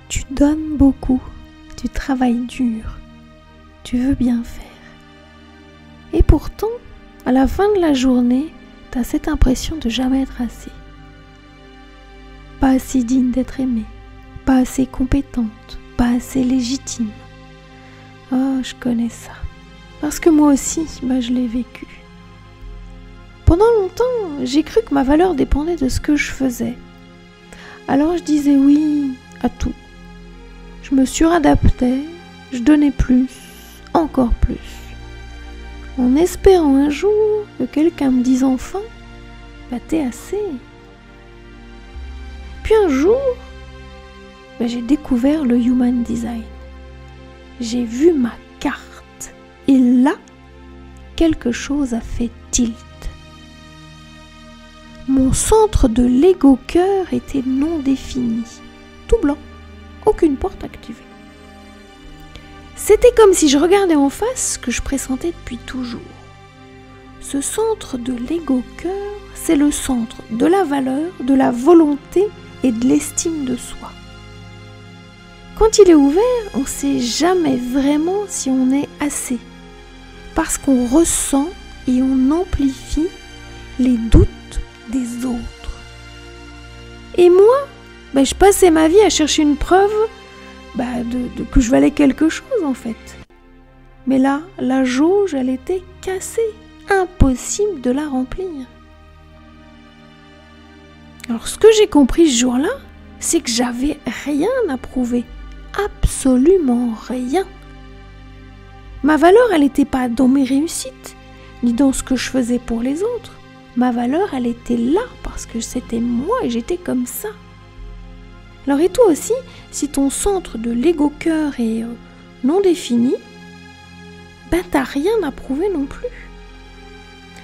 Tu donnes beaucoup, tu travailles dur, tu veux bien faire. Et pourtant, à la fin de la journée, tu as cette impression de jamais être assez. Pas assez digne d'être aimée, pas assez compétente, pas assez légitime. Oh, je connais ça. Parce que moi aussi, je l'ai vécu. Pendant longtemps, j'ai cru que ma valeur dépendait de ce que je faisais. Alors je disais oui à tout. Je me suradaptais, je donnais plus, encore plus. En espérant un jour que quelqu'un me dise enfin « t'es assez ». Puis un jour, j'ai découvert le Human Design. J'ai vu ma carte et là, quelque chose a fait tilt. Mon centre de l'ego-cœur était non défini, tout blanc, aucune porte activée. C'était comme si je regardais en face ce que je pressentais depuis toujours. Ce centre de l'ego-cœur, c'est le centre de la valeur, de la volonté et de l'estime de soi. Quand il est ouvert, on ne sait jamais vraiment si on est assez, parce qu'on ressent et on amplifie les doutes des autres. Et moi, je passais ma vie à chercher une preuve que je valais quelque chose en fait. Mais là, la jauge, elle était cassée. Impossible de la remplir. Alors ce que j'ai compris ce jour-là, c'est que j'avais rien à prouver. Absolument rien. Ma valeur, elle n'était pas dans mes réussites, ni dans ce que je faisais pour les autres. Ma valeur, elle était là parce que c'était moi et j'étais comme ça. Alors et toi aussi, si ton centre de l'ego-cœur est non défini, t'as rien à prouver non plus.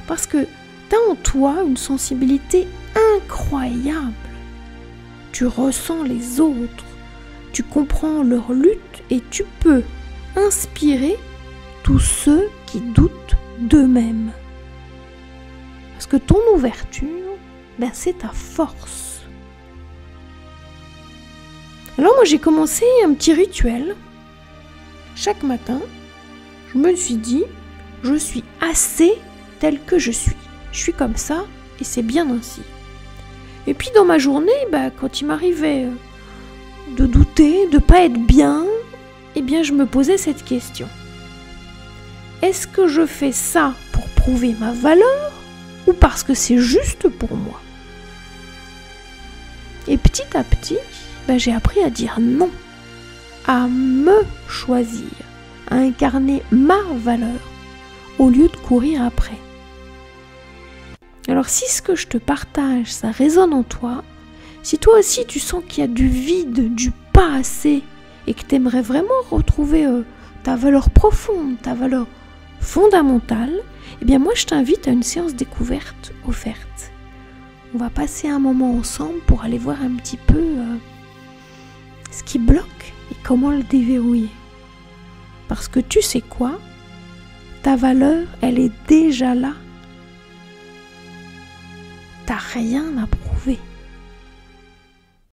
Parce que t'as en toi une sensibilité incroyable. Tu ressens les autres, tu comprends leur lutte et tu peux inspirer tous ceux qui doutent d'eux-mêmes. Parce que ton ouverture, c'est ta force. Alors moi j'ai commencé un petit rituel. Chaque matin, je me suis dit, je suis assez tel que je suis. Je suis comme ça et c'est bien ainsi. Et puis dans ma journée, quand il m'arrivait de douter, de pas être bien, je me posais cette question. Est-ce que je fais ça pour prouver ma valeur ou parce que c'est juste pour moi? Et petit à petit, j'ai appris à dire non, à me choisir, à incarner ma valeur au lieu de courir après. Alors si ce que je te partage, ça résonne en toi, si toi aussi tu sens qu'il y a du vide, du pas assez et que tu aimerais vraiment retrouver ta valeur profonde, ta valeur fondamentale, moi je t'invite à une séance découverte offerte. On va passer un moment ensemble pour aller voir un petit peu ce qui bloque et comment le déverrouiller. Parce que tu sais quoi? Ta valeur, elle est déjà là. T'as rien à prouver.